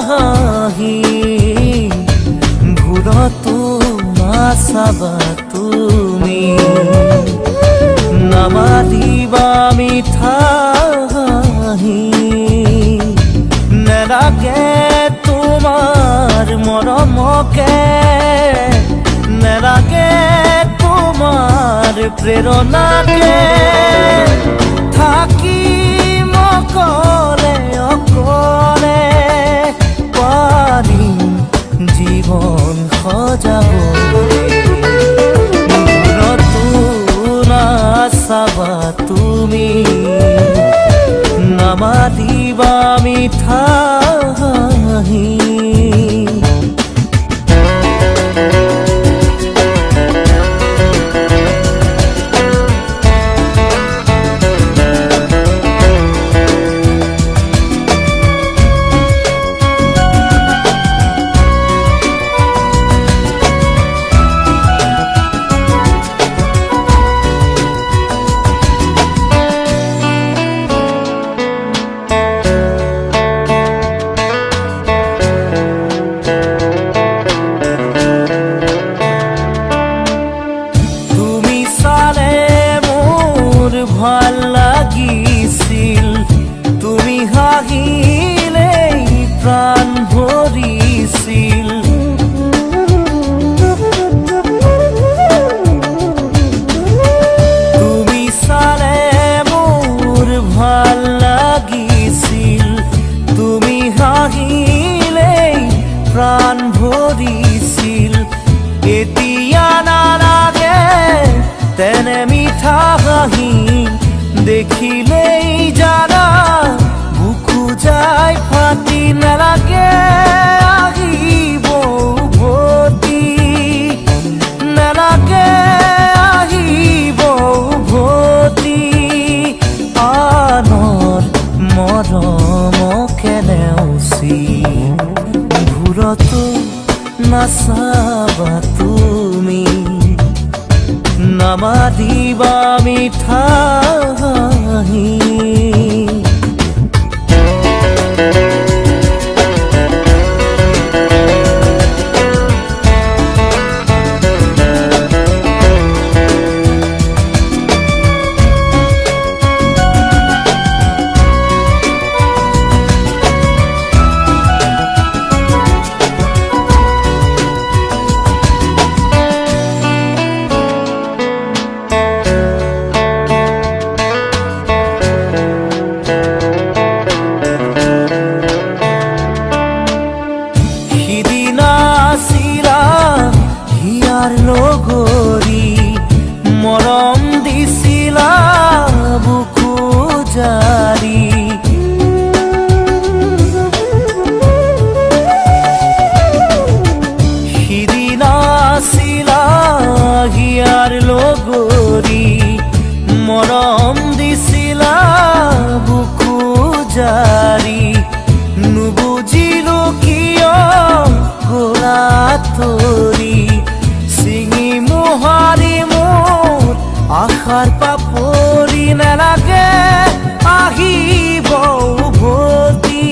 হাঁহি ভুলতো নাচাবা তুমি নামাতিবা মিঠা হাঁহি নেলাগে তোমাৰ মৰমকে নেলাগে তোমাৰ প্ৰেৰণাকে থাকিম অকলে অকলে পাৰিম জীৱন সজাবলৈ নাচাবা তুমি নামাতিবা মিঠা হাঁহি ভাল লাগিছিল তুমি হাঁহিলেই প্ৰাণ ভৰিছিল তুমি চালে মোৰ ভাল লাগিছিল তুমি হাঁহিলেই প্ৰাণ ভৰিছিল এতিয়া নালাগে তেনে মিঠা হাঁহি দেখিলেই জানা বুকু যায় ফাটি নালাগে আহিব উভতি নালাগে আহিব উভতি আনৰ মৰমকে নেওচি ঘূৰতো নাচাবা তুমি নামাতিবা মিঠা হাঁহি লগৰী মৰম দিছিলা বুকু জাৰি সিদিনা আছিলা হিয়াৰ লগৰী মৰম দিছিলা বুকু জাৰি নুবুজিলো কিয় গলা তৰি চিঙি মোহাৰি মোৰ আশাৰ পাপৰি নালাগে আহিব উভতি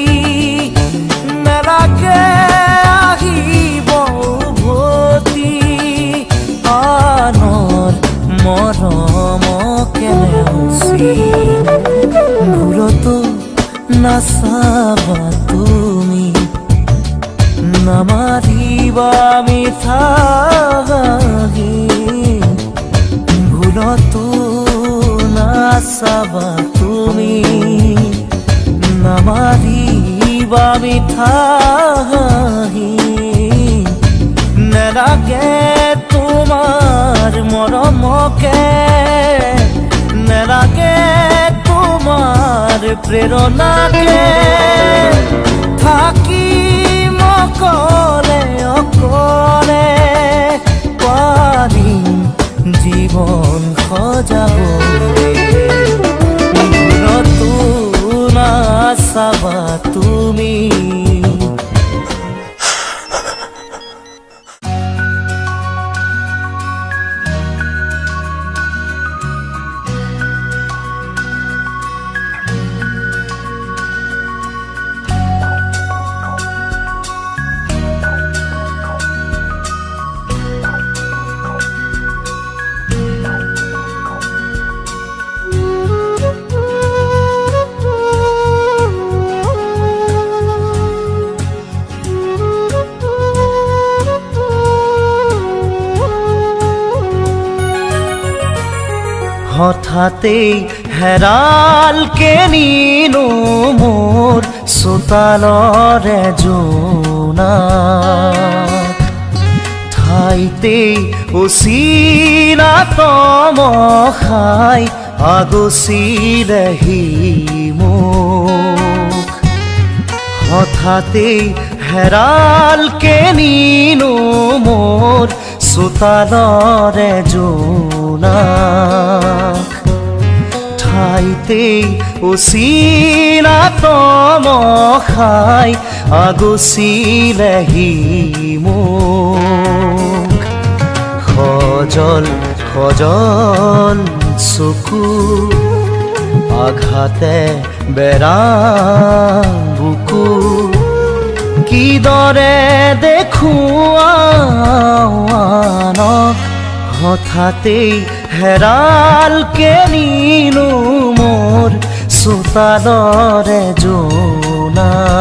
নালাগে আহিব উভতি আনৰ মৰমকে নেওচি ভুলতো নাচাবা তুমি নামাতিবা মিঠা হাঁহি ভুলতো নাচাবা তুমি নামাতিবা মিঠা হাঁহি নেলাগে তোমাৰ মৰমকে নেলাগে তোমাৰ প্ৰেৰণাকে থাকিম অকলে অকলে পাৰিম জীৱন সজাবলৈ ভুলতো নাচাবা তুমি হঠাতেই হেৰাল কেনিনো মোৰ চোতালৰে জোনাক ঠাইতেই অচিনা তমসাই আগচিলেহি মোক হঠাতেই হেৰাল কেনিনো মোৰ চোতালৰে জোনাক ঠাইতেই অচিনা তমসাই আগচিলেহি মোক সজল সজল চকু আঘাতে বেৰা বুকু কিদৰে দেখুৱানক হঠাতেই হেৰাল কেনিনো মোৰ চোতালৰে জোনাক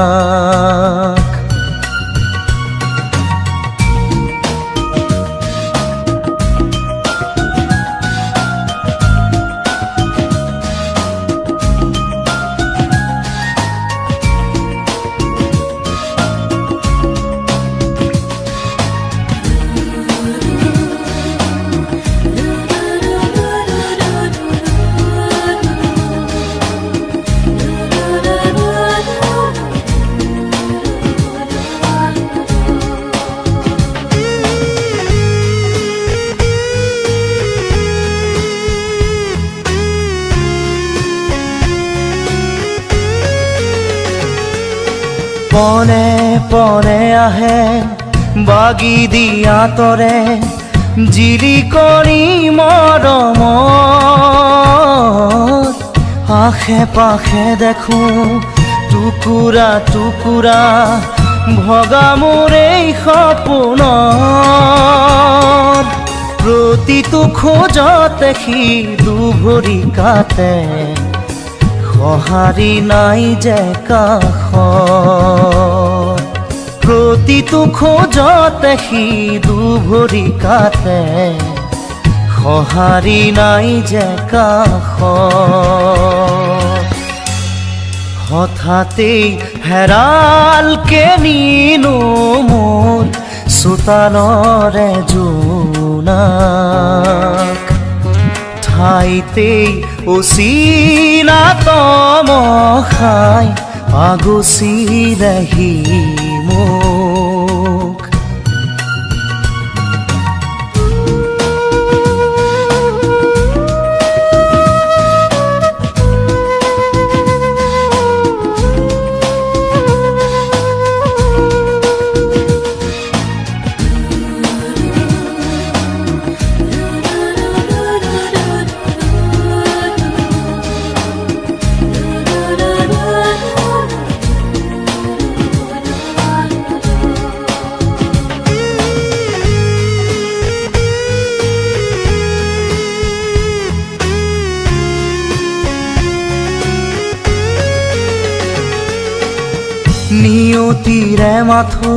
পনে পনে আহে বাগি দিয়া তৰে জিলিকনি মৰমত আশে পাশে দেখো টুকুৰা টুকুৰা ভগা মোৰ এই সপোনত প্ৰতিটো খোজতে সি দুভৰি কাটে সঁহাৰি নাই যে কাষত প্ৰতিটো খোজতে সি দুভৰি কাটে সঁহাৰি নাই যে কাষত হঠাতেই হেৰাল কেনিনো মোৰ চোতালৰে জোনাক ঠাইতেই অচিনা তমসাই আগচিলেহি মোক নিয়তিৰে মাথো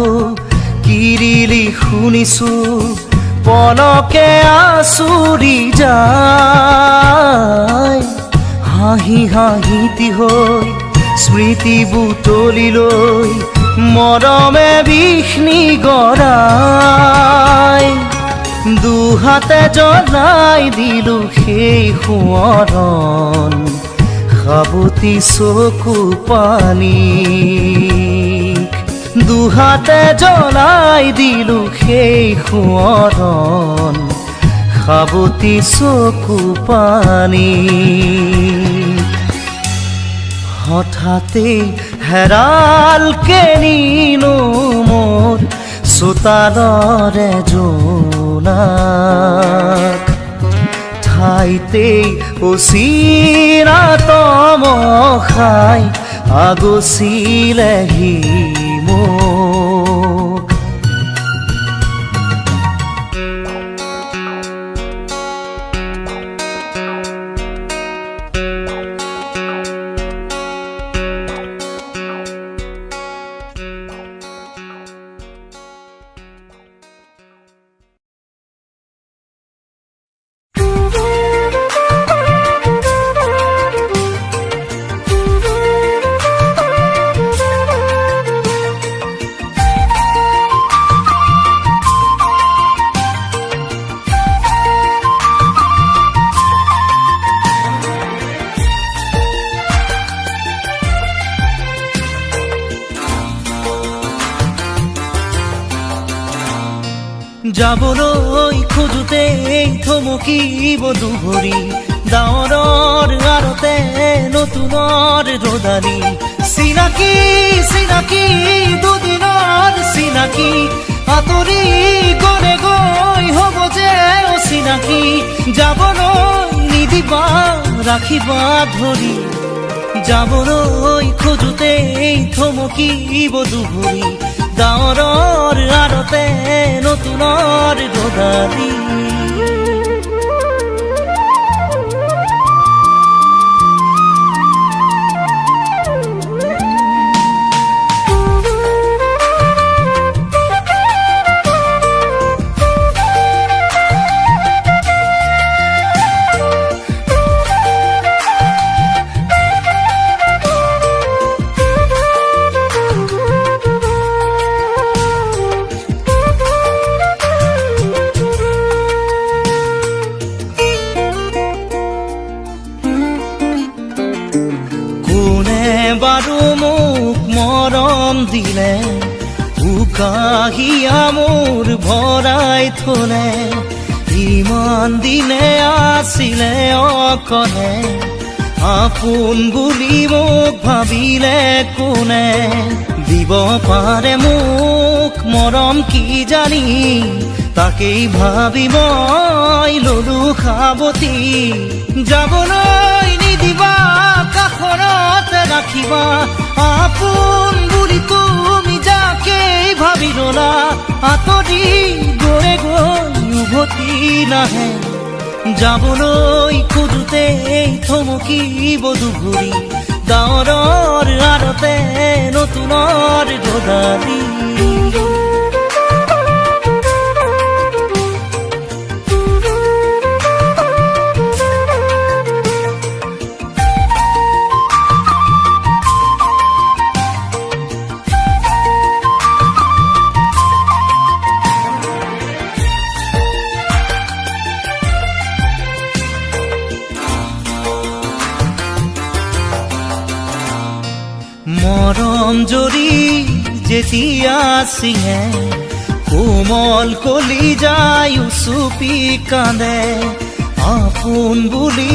কিৰিলি শুনিছো পলকে আচুৰি যায় হাঁহি হাঁহিতি হৈ স্মৃতি বুটলিলৈ মৰমে বিষ্ণি গৰাই দুহাতে জ্বলাই দিলো সেই সোঁৱৰণ সাবতি চকু পানী দুহাতে জ্বলাই দিলো সেই সোঁৱৰণ সাবতি চকু পানী হঠাতেই হেৰাল কেনিনো মোৰ চোতালৰে জোনাক ঠাইতেই অচিনা তমসাই আগচিলেহি মোক যাবলৈ খোজোতেই থমকিব দুভৰি ডাৱৰৰ আৰতে নতুনৰ ৰদালি চিনাকি চিনাকি দুদিনৰ চিনাকি আঁতৰি গলে গৈ হ'ব যে অচিনাকি যাবলৈ নিদিবা ৰাখিবা ধৰি যাবলৈ খোজোতেই থমকিব দুভৰি ডাৱৰৰ আৰতে নতুনৰ ৰদালি বাৰু মোক মৰম দিলে উকাহিয়া মোৰ ভৰাই থলে ইমান দিনে আছিলে অকলে আপোন বুলি মোক ভাবিলে কোনে দিব পাৰে মোক মৰম কি জানি তাকেই ভাবি মই ললো সাৱতি যাবলৈ নিদিবা কাষৰতে ৰাখিবা আপোন বুলি তুমি যাকেই ভাবি ললা আঁতৰি গৈ গৈ উভতি নাহে যাবলৈ খোজোতেই থমকিব দুভৰি ডাৱৰৰ আৰতে নতুনৰ ৰদালি মৰম জৰি যেতিয়া ছিঙে কোমল কলি যায় চুপি কান্দে আপোন বুলি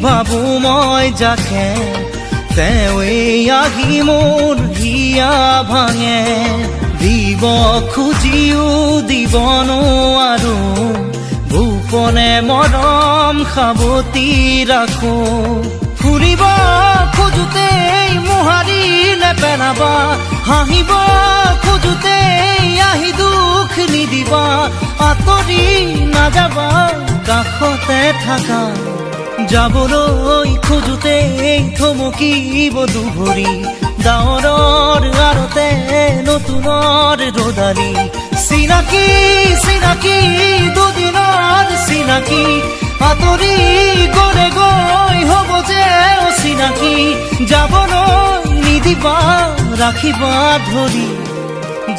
ভাবো মই যাকে তেওঁৱেই আহি মোৰ হিয়া ভাঙে দিব খুজিও দিব নোৱাৰো গোপনে মৰম সাৱতি ৰাখো ফুৰিব খোজোতেই মোহাৰি নেপেলাবা হাঁহিব খোজোতেই আহি দুখ নিদিবা আঁতৰি নাযাবা কাষতে থাকা যাবলৈ খোজোতেই থমকিব দুভৰি ডাৱৰৰ আৰতে নতুনৰ ৰদালি চিনাকি চিনাকি দুদিনৰ চিনাকি আঁতৰি গলে গৈ হ'ব যে অচিনাকি যাবলৈ নিদিবা ৰাখিবা ধৰি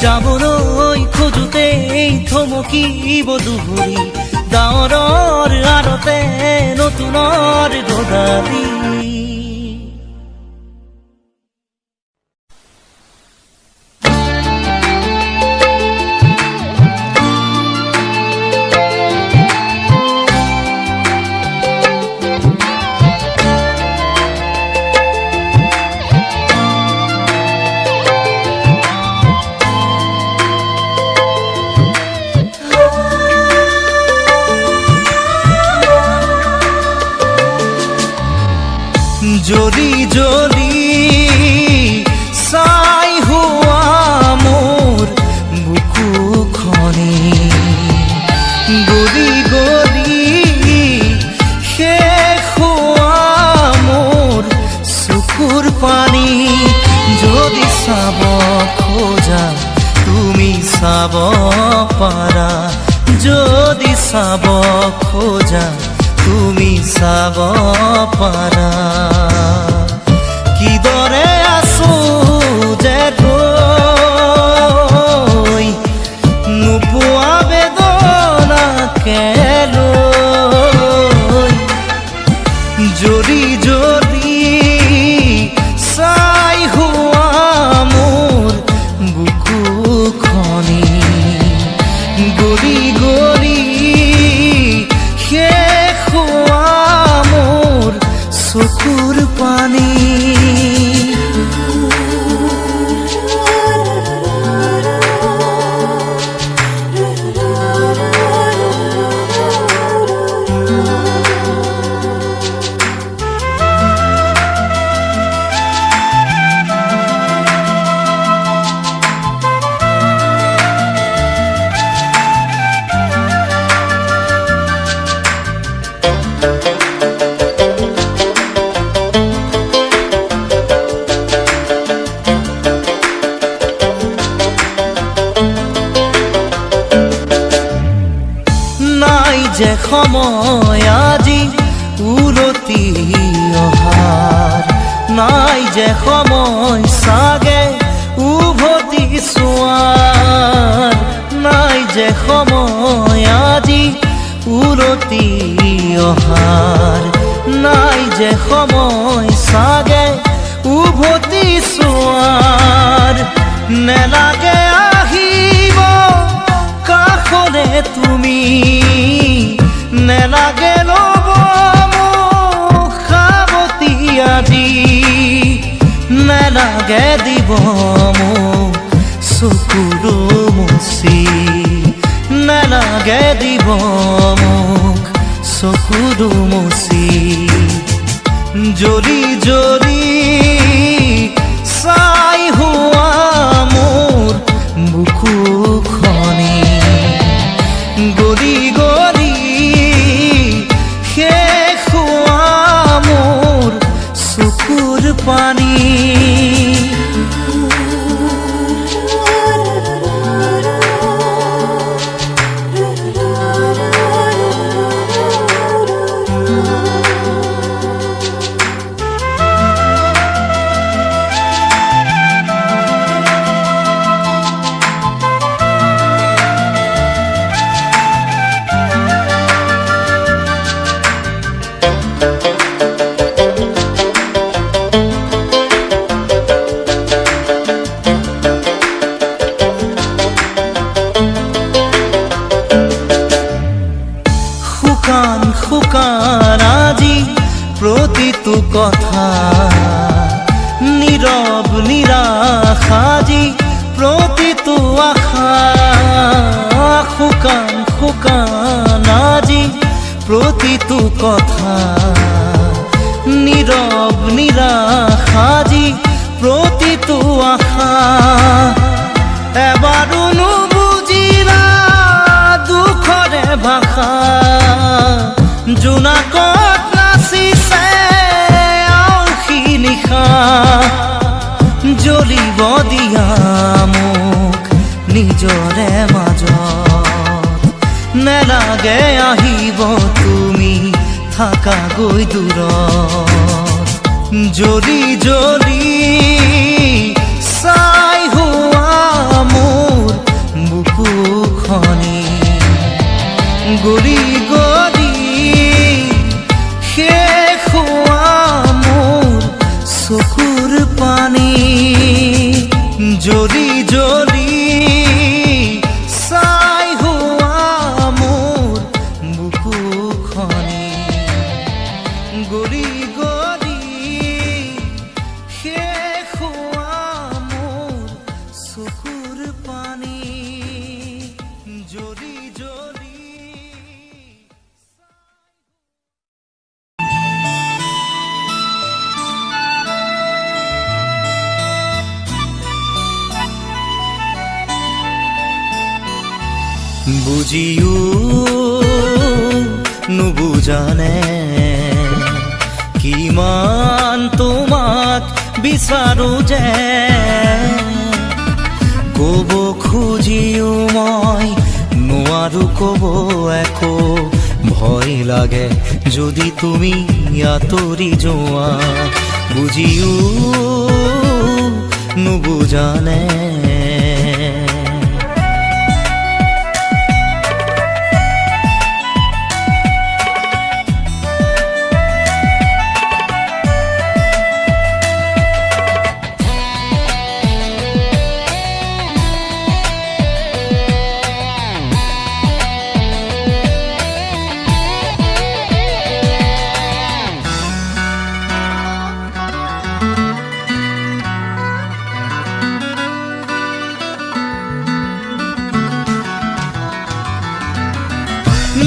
যাবলৈ খোজোতেই থমকিব দুভৰি ডাৱৰৰ আৰতে নতুনৰ ৰদালি জলি জলি চাই হোৱা মোৰ বুকুখনি গলি গলি শেষ হোৱা মোৰ চকুৰ পানী যদি চাব খোজা তুমি চাব পাৰা যদি চাব খোজা তুমি চাব পাৰা কিদৰে আছো যে গৈ নোপোৱা বেদনাকে লৈ যদি যদি চাই হোৱা মোৰ বুকুখনি গলি যে সময় আজি উলটি অহাৰ, নাই যে সময় চাগে উভতি চোৱাৰ, নাই যে সময় আজি উলটি অহাৰ, নাই যে সময় চাগে উভতি চোৱাৰ। নেলাগে আহিব কাষলে তুমি, নেলাগে ল'ব মোক সাৱটি আজি, নেলাগে দিব মোক চকুৰো মুচি, নেলাগে দিব মোক চকুৰো মুচি। জ্বলি জ্বলি চাই হোৱা মোৰ বুকুখনি, গলি গলি শেষ হোৱা মোৰ চকুৰ পানী। শুকান আজি প্ৰতিটো কথা, নীৰৱ নিৰাশ আজি প্ৰতিটো আশা। শুকান আজি প্ৰতিটো কথা, নীৰৱ নিৰাশ আজি প্ৰতিটো আশা। এবাৰো নুবুজিলা দুখৰে ভাষা, জোনাকত নাচিছে আলসি নিশা। জ্বলিব দিয়া মোক নিজৰে মাজত, নেলাগে আহিব তুমি থাকাগৈ দূৰত। জ্বলি জ্বলি চাই হোৱা মোৰ বুকুখনি, গলি গলি শেষ হোৱা মোৰ চকুৰ পানী। জ্বলি জ্বলি চাই হোৱা মোৰ বুকুখনি, গলি গলি শেষ হোৱা মোৰ চকুৰ পানী। জ্বলি জ্বলি বুজিও নুবুজানে কিমান তোমাক বিচাৰো যে, ক'ব খুজিও মই নোৱাৰো ক'ব একো। ভয় লাগে যদি তুমি আঁতৰি যোৱা, বুজিও নুবুজানে।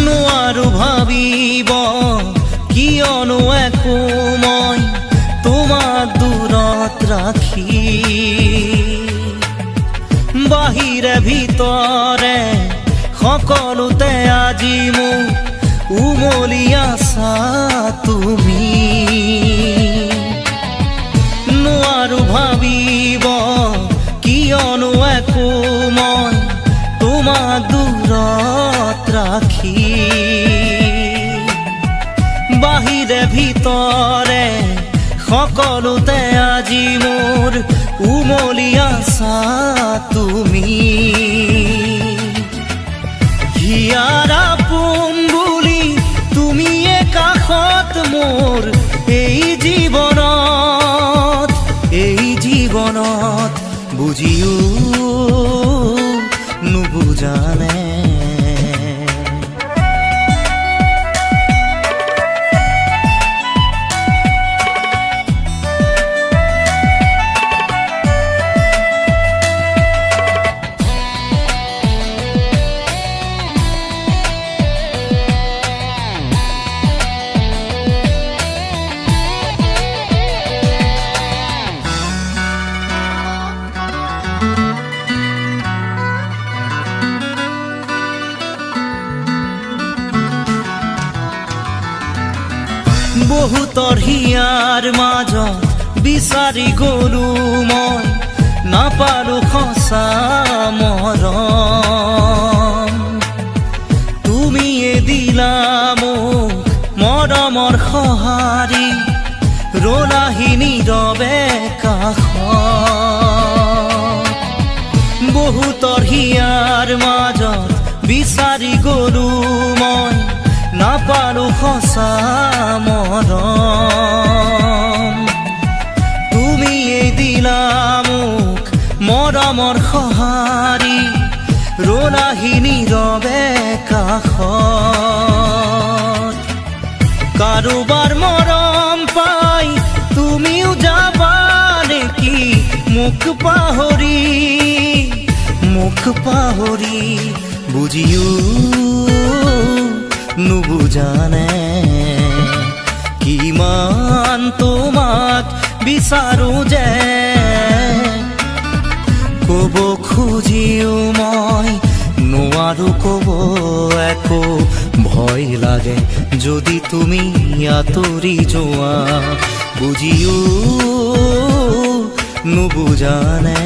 নোৱাৰো ভাবিব কিয়নো একো মই তোমাক দূৰত ৰাখি, বাহিৰে ভিতৰে সকলোতে আজি মোক উমলি আছা তুমি। নোৱাৰো ভাবিব কিয়নো একো মই তোমাক দূৰত ৰাখি, ভিতৰে সকলোতে আজি মোৰ উমলি আছা তুমি। হিয়াৰা পোন বুলি তুমিয়ে কাষত মোৰ এই জীৱনত বুজিও নুবুজানে। বহুতৰ হিয়াৰ মাজত বিচাৰি গলো মই নাপালো সঁচা মৰম। তুমিয়ে দিলা মোক মৰমৰ সঁহাৰি ৰলাহি নীৰৱে কাষত। বহুতৰ হিয়াৰ মাজত বিচাৰি গলো মই নাপালো সঁচা মৰম। তুমিয়ে দিলা মোক মৰমৰ সঁহাৰি ৰলাহি নীৰৱে কাষত। কাৰোবাৰ মৰম পাই তুমিও যাবা নেকি মোক পাহৰি বুজিও নুবুজানে। কিমান তোমাক বিচাৰো যে কব খুজিও মই নোৱাৰো কব একো। ভয় লাগে যদি তুমি আঁতৰি যোৱা বুজিও নুবুজানে।